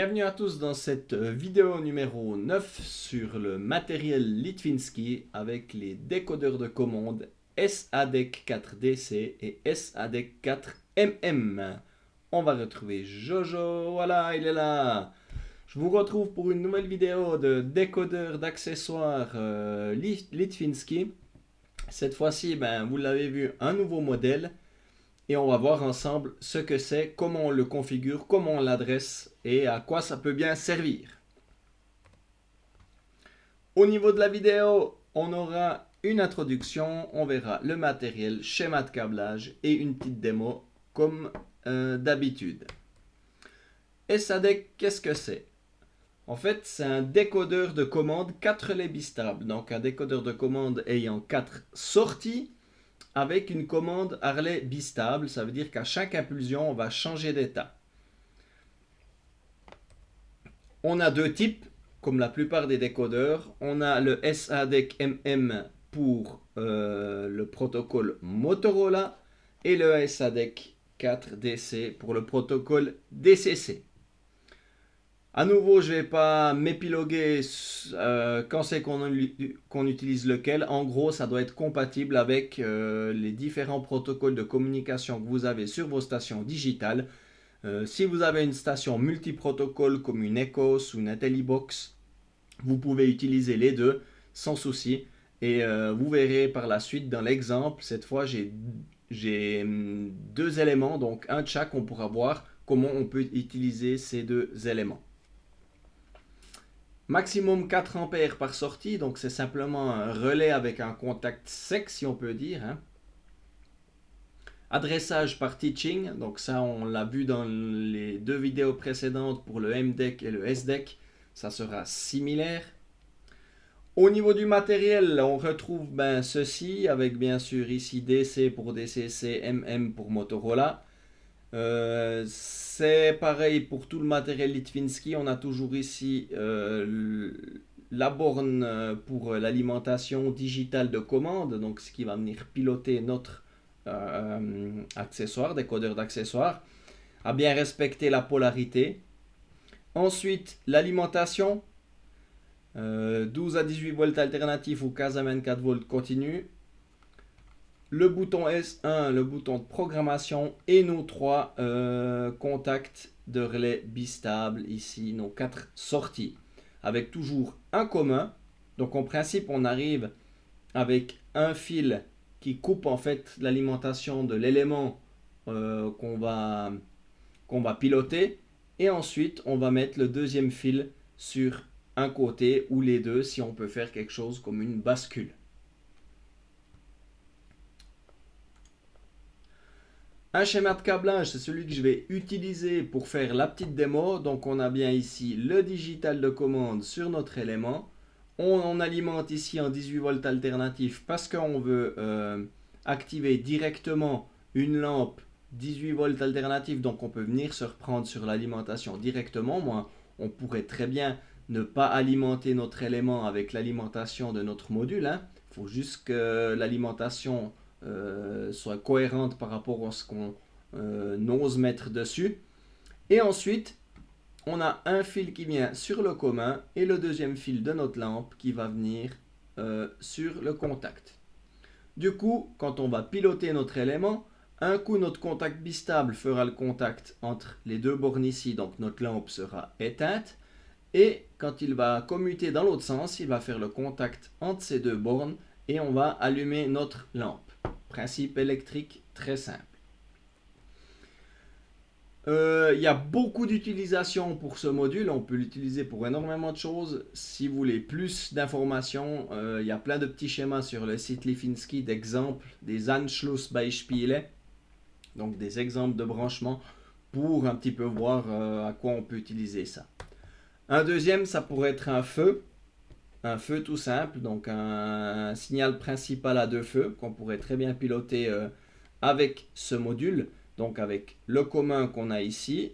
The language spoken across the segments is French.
Bienvenue à tous dans cette vidéo numéro 9 sur le matériel Litvinsky avec les décodeurs de commande SADEC 4DC et SADEC 4MM. On va retrouver Jojo, voilà, il est là. Je vous retrouve pour une nouvelle vidéo de décodeur d'accessoires Litvinsky. Cette fois-ci, vous l'avez vu, un nouveau modèle. Et on va voir ensemble ce que c'est, comment on le configure, comment on l'adresse et à quoi ça peut bien servir. Au niveau de la vidéo, on aura une introduction, on verra le matériel, schéma de câblage et une petite démo comme d'habitude. SADEC, qu'est-ce que c'est? En fait, c'est un décodeur de commande 4 relais bistables. Donc un décodeur de commande ayant 4 sorties avec une commande à relais bistable. Ça veut dire qu'à chaque impulsion, on va changer d'état. On a deux types, comme la plupart des décodeurs. On a le SADEC MM pour le protocole Motorola et le SADEC 4DC pour le protocole DCC. À nouveau, je ne vais pas m'épiloguer quand c'est qu'on utilise lequel. En gros, ça doit être compatible avec les différents protocoles de communication que vous avez sur vos stations digitales. Si vous avez une station multiprotocole comme une Ecos ou une Intellibox, vous pouvez utiliser les deux sans souci. Et vous verrez par la suite dans l'exemple, cette fois j'ai deux éléments, donc un de chaque, on pourra voir comment on peut utiliser ces deux éléments. Maximum 4 ampères par sortie, donc c'est simplement un relais avec un contact sec, si on peut dire. Adressage par teaching, donc ça on l'a vu dans les deux vidéos précédentes pour le MDEC et le SDEC, ça sera similaire. Au niveau du matériel, on retrouve ceci avec bien sûr ici DC pour DCC, MM pour Motorola. C'est pareil pour tout le matériel Litvinsky. On a toujours ici la borne pour l'alimentation digitale de commande, donc ce qui va venir piloter notre accessoire, décodeur d'accessoires, à bien respecter la polarité. Ensuite, l'alimentation, 12 à 18 volts alternatifs ou 15 à 24 volts continu. Le bouton S1, le bouton de programmation et nos 3 contacts de relais bistables ici, nos 4 sorties, avec toujours un commun. Donc en principe, on arrive avec un fil qui coupe en fait l'alimentation de l'élément qu'on va piloter, et ensuite on va mettre le deuxième fil sur un côté ou les deux si on peut faire quelque chose comme une bascule. Un schéma de câblage, c'est celui que je vais utiliser pour faire la petite démo. Donc on a bien ici le digital de commande sur notre élément. On alimente ici en 18 volts alternatif parce qu'on veut activer directement une lampe 18 volts alternatif. Donc on peut venir se reprendre sur l'alimentation directement. Moi, on pourrait très bien ne pas alimenter notre élément avec l'alimentation de notre module. Il faut juste que l'alimentation soit cohérente par rapport à ce qu'on ose mettre dessus. Et ensuite, on a un fil qui vient sur le commun et le deuxième fil de notre lampe qui va venir sur le contact. Du coup, quand on va piloter notre élément, un coup notre contact bistable fera le contact entre les deux bornes ici, donc notre lampe sera éteinte. Et quand il va commuter dans l'autre sens, il va faire le contact entre ces deux bornes et on va allumer notre lampe. Principe électrique très simple. Il y a beaucoup d'utilisations pour ce module. On peut l'utiliser pour énormément de choses. Si vous voulez plus d'informations, il y a plein de petits schémas sur le site Litvinsky d'exemples des Anschlussbeispiele, donc des exemples de branchement pour un petit peu voir à quoi on peut utiliser ça. Un deuxième, ça pourrait être un feu. Un feu tout simple, donc un signal principal à deux feux qu'on pourrait très bien piloter avec ce module, donc avec le commun qu'on a ici.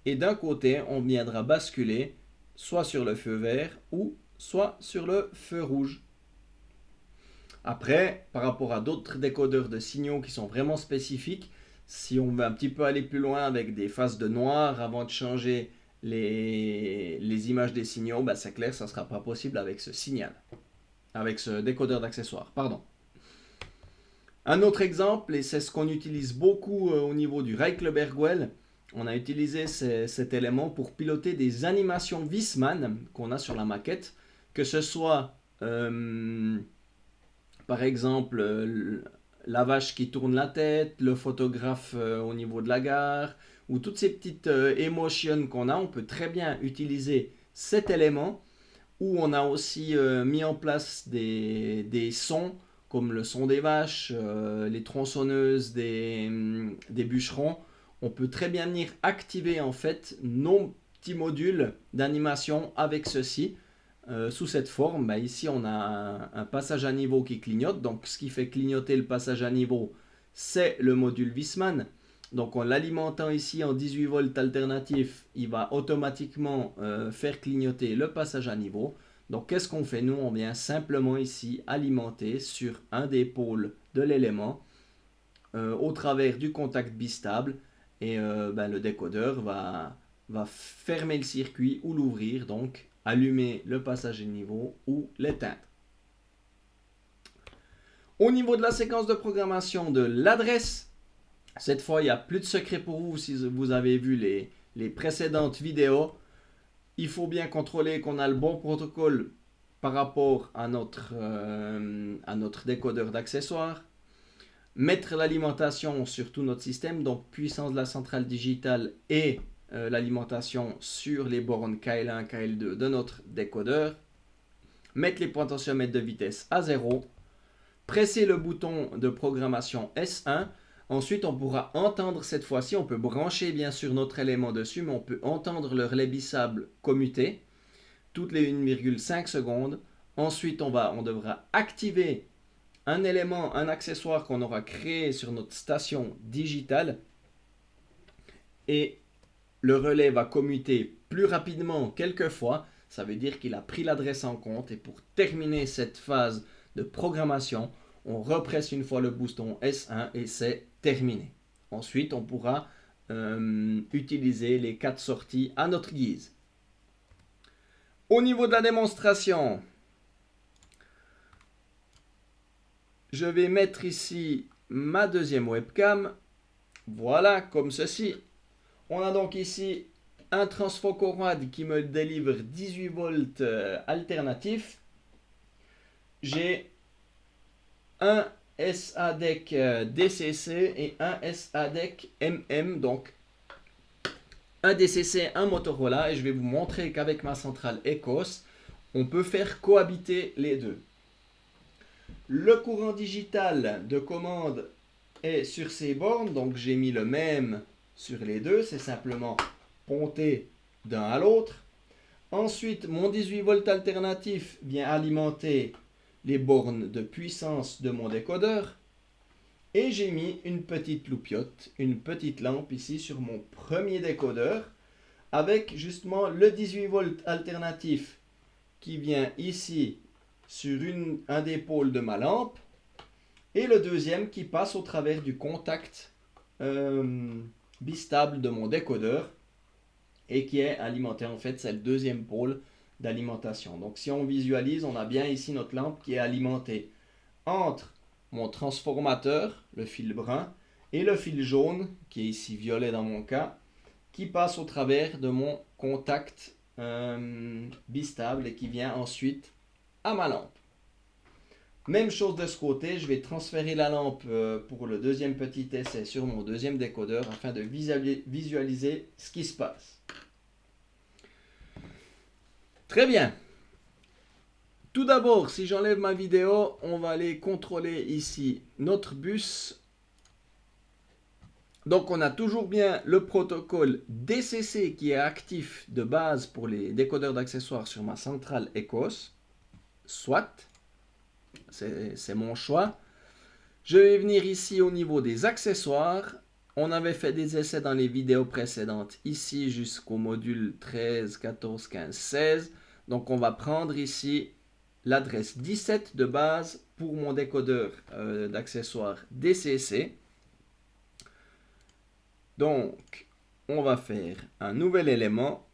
Et d'un côté, on viendra basculer soit sur le feu vert ou soit sur le feu rouge. Après, par rapport à d'autres décodeurs de signaux qui sont vraiment spécifiques, si on veut un petit peu aller plus loin avec des phases de noir avant de changer les images des signaux, ben, c'est clair, ça ne sera pas possible avec ce signal, avec ce décodeur d'accessoires, pardon. Un autre exemple, et c'est ce qu'on utilise beaucoup au niveau du Reikleberg-Well, on a utilisé cet élément pour piloter des animations Wiesmann qu'on a sur la maquette, que ce soit par exemple la vache qui tourne la tête, le photographe au niveau de la gare, ou toutes ces petites émotions qu'on a, on peut très bien utiliser cet élément, où on a aussi mis en place des sons, comme le son des vaches, les tronçonneuses des bûcherons. On peut très bien venir activer en fait nos petits modules d'animation avec ceci. Sous cette forme, bah ici on a un passage à niveau qui clignote. Donc ce qui fait clignoter le passage à niveau, c'est le module Wiesmann. Donc en l'alimentant ici en 18 volts alternatif, il va automatiquement faire clignoter le passage à niveau. Donc qu'est-ce qu'on fait? Nous, on vient simplement ici alimenter sur un des pôles de l'élément au travers du contact bistable, et le décodeur va fermer le circuit ou l'ouvrir, donc allumer le passage à niveau ou l'éteindre. Au niveau de la séquence de programmation de l'adresse, cette fois il n'y a plus de secret pour vous si vous avez vu les précédentes vidéos. Il faut bien contrôler qu'on a le bon protocole par rapport à notre décodeur d'accessoires. Mettre l'alimentation sur tout notre système, donc puissance de la centrale digitale et l'alimentation sur les bornes KL1, KL2 de notre décodeur. Mettre les potentiomètres de vitesse à 0. Presser le bouton de programmation S1. Ensuite, on pourra entendre cette fois-ci, on peut brancher bien sûr notre élément dessus, mais on peut entendre le relais bissable commuter toutes les 1,5 secondes. Ensuite, on devra activer un élément, un accessoire qu'on aura créé sur notre station digitale, et le relais va commuter plus rapidement quelquefois. Ça veut dire qu'il a pris l'adresse en compte, et pour terminer cette phase de programmation, on represse une fois le bouton S1 et c'est terminé. Ensuite, on pourra utiliser les 4 sorties à notre guise. Au niveau de la démonstration, je vais mettre ici ma deuxième webcam. Voilà, comme ceci. On a donc ici un transfocorad qui me délivre 18 volts alternatifs. J'ai un SADEC DCC et un SADEC MM, donc un DCC, un Motorola, et je vais vous montrer qu'avec ma centrale ECOS, on peut faire cohabiter les deux. Le courant digital de commande est sur ces bornes, donc j'ai mis le même sur les deux, c'est simplement ponter d'un à l'autre. Ensuite, mon 18 volts alternatif vient alimenter les bornes de puissance de mon décodeur. Et j'ai mis une petite loupiote, une petite lampe ici sur mon premier décodeur, avec justement le 18 volts alternatif qui vient ici sur un des pôles de ma lampe, et le deuxième qui passe au travers du contact bistable de mon décodeur, et qui est alimenté, en fait, c'est le deuxième pôle d'alimentation. Donc si on visualise, on a bien ici notre lampe qui est alimentée entre mon transformateur, le fil brun, et le fil jaune, qui est ici violet dans mon cas, qui passe au travers de mon contact bistable et qui vient ensuite à ma lampe. Même chose de ce côté, je vais transférer la lampe pour le deuxième petit essai sur mon deuxième décodeur afin de visualiser ce qui se passe. Très bien. Tout d'abord, si j'enlève ma vidéo, on va aller contrôler ici notre bus. Donc on a toujours bien le protocole DCC qui est actif de base pour les décodeurs d'accessoires sur ma centrale ECOS. Soit, c'est mon choix. Je vais venir ici au niveau des accessoires. On avait fait des essais dans les vidéos précédentes, ici jusqu'au module 13, 14, 15, 16. Donc on va prendre ici l'adresse 17 de base pour mon décodeur d'accessoires DCC. Donc on va faire un nouvel élément.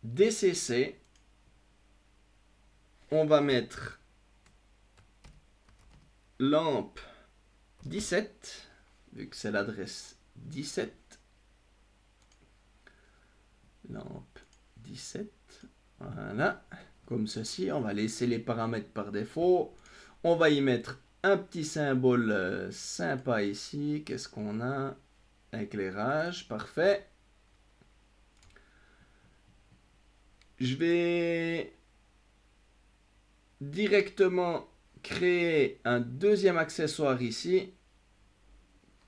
DCC. On va mettre lampe 17, vu que c'est l'adresse 17. Lampe 17. Voilà. Comme ceci. On va laisser les paramètres par défaut. On va y mettre un petit symbole sympa ici. Qu'est-ce qu'on a? Éclairage. Parfait. Je vais directement créer un deuxième accessoire ici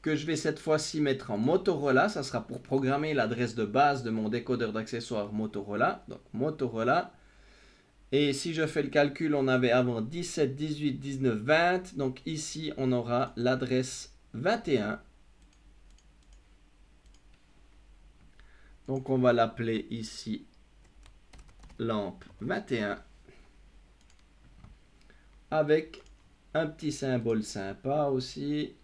que je vais cette fois-ci mettre en Motorola. Ça sera pour programmer l'adresse de base de mon décodeur d'accessoires Motorola. Donc Motorola. Et si je fais le calcul, on avait avant 17, 18, 19, 20. Donc ici, on aura l'adresse 21. Donc on va l'appeler ici lampe 21. Avec un petit symbole sympa aussi.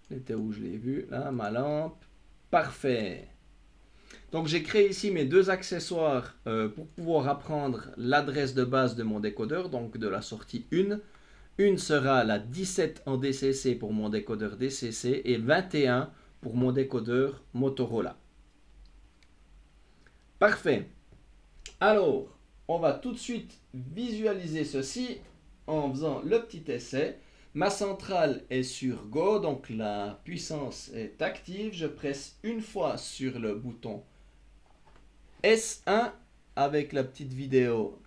C'était où je l'ai vu? Là, ma lampe. Parfait. Donc j'ai créé ici mes deux accessoires pour pouvoir apprendre l'adresse de base de mon décodeur, donc de la sortie 1. Une sera la 17 en DCC pour mon décodeur DCC et 21 pour mon décodeur Motorola. Parfait. Alors, on va tout de suite visualiser ceci en faisant le petit essai. Ma centrale est sur Go, donc la puissance est active. Je presse une fois sur le bouton S1 avec la petite vidéo.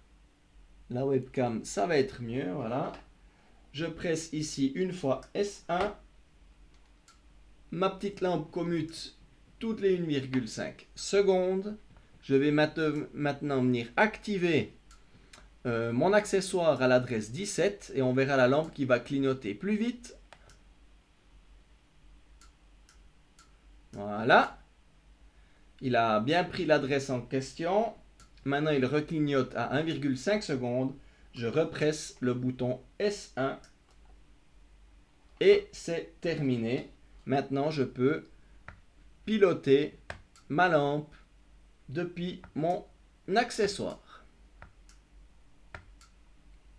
La webcam, ça va être mieux, voilà. Je presse ici une fois S1. Ma petite lampe commute toutes les 1,5 secondes. Je vais maintenant venir activer mon accessoire à l'adresse 17 et on verra la lampe qui va clignoter plus vite. Voilà. Il a bien pris l'adresse en question. Maintenant, il reclignote à 1,5 secondes. Je represse le bouton S1 et c'est terminé. Maintenant, je peux piloter ma lampe depuis mon accessoire.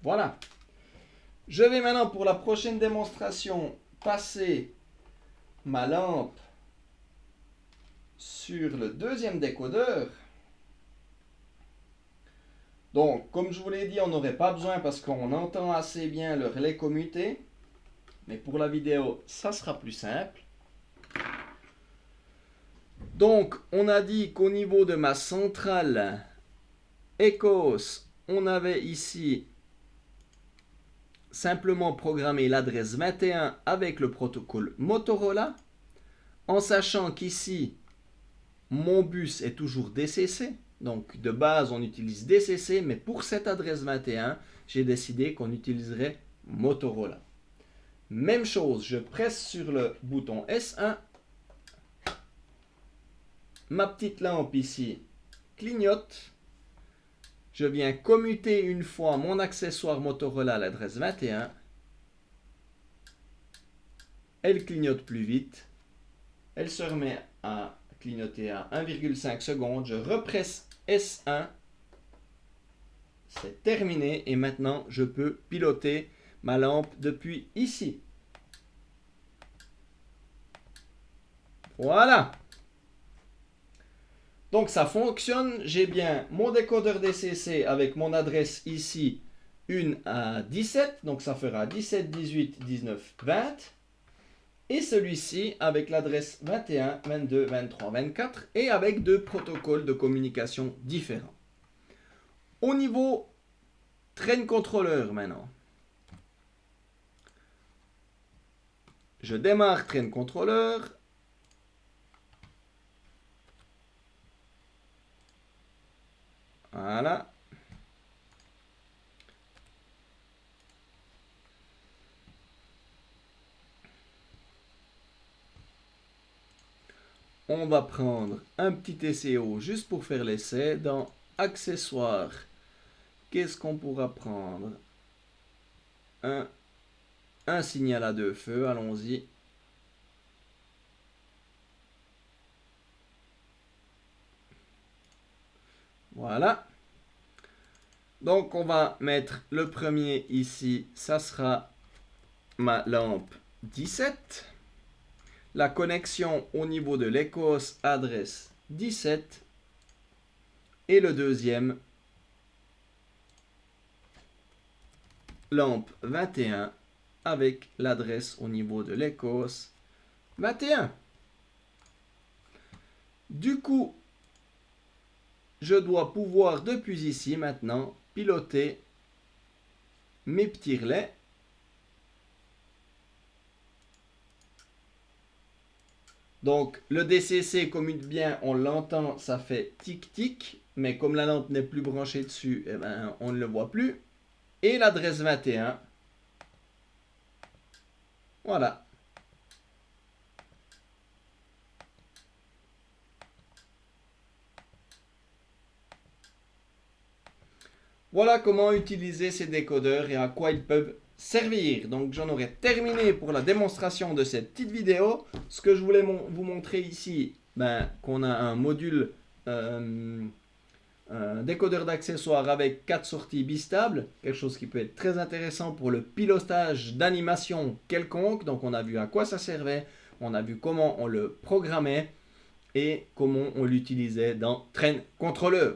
Voilà. Je vais maintenant pour la prochaine démonstration passer ma lampe sur le deuxième décodeur. Donc, comme je vous l'ai dit, on n'aurait pas besoin parce qu'on entend assez bien le relais commuté. Mais pour la vidéo, ça sera plus simple. Donc, on a dit qu'au niveau de ma centrale ECOS, on avait ici simplement programmé l'adresse 21 avec le protocole Motorola, en sachant qu'ici, mon bus est toujours DCC. Donc, de base, on utilise DCC, mais pour cette adresse 21, j'ai décidé qu'on utiliserait Motorola. Même chose, je presse sur le bouton S1. Ma petite lampe ici clignote. Je viens commuter une fois mon accessoire Motorola à l'adresse 21. Elle clignote plus vite. Elle se remet à clignoter à 1,5 secondes. Je represse S1. C'est terminé et maintenant je peux piloter ma lampe depuis ici. Voilà. Donc ça fonctionne. J'ai bien mon décodeur DCC avec mon adresse ici 1 à 17. Donc ça fera 17, 18, 19, 20. Et celui-ci avec l'adresse 21, 22, 23, 24 et avec deux protocoles de communication différents. Au niveau train controller maintenant. Je démarre train controller. Voilà. On va prendre un petit TCO juste pour faire l'essai. Dans accessoires, qu'est-ce qu'on pourra prendre? Un signal à deux feux, allons-y. Voilà. Donc on va mettre le premier ici, ça sera ma lampe 17. La connexion au niveau de l'ECOS adresse 17. Et le deuxième, lampe 21 avec l'adresse au niveau de l'ECOS 21. Du coup, je dois pouvoir depuis ici maintenant piloter mes petits relais. Donc le DCC commute bien, on l'entend, ça fait tic-tic, mais comme la lampe n'est plus branchée dessus, eh ben, on ne le voit plus. Et l'adresse 21, voilà. Voilà comment utiliser ces décodeurs et à quoi ils peuvent servir. Donc j'en aurais terminé pour la démonstration de cette petite vidéo. Ce que je voulais vous montrer ici, qu'on a un module un décodeur d'accessoires avec 4 sorties bistables, quelque chose qui peut être très intéressant pour le pilotage d'animation quelconque. Donc on a vu à quoi ça servait, on a vu comment on le programmait et comment on l'utilisait dans Train Controller.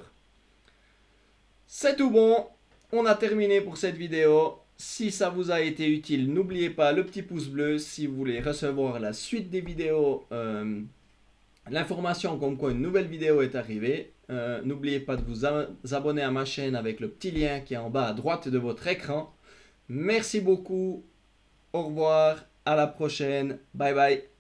C'est tout bon, on a terminé pour cette vidéo. Si ça vous a été utile, n'oubliez pas le petit pouce bleu si vous voulez recevoir la suite des vidéos, l'information comme quoi une nouvelle vidéo est arrivée. N'oubliez pas de vous abonner à ma chaîne avec le petit lien qui est en bas à droite de votre écran. Merci beaucoup, au revoir, à la prochaine, bye bye.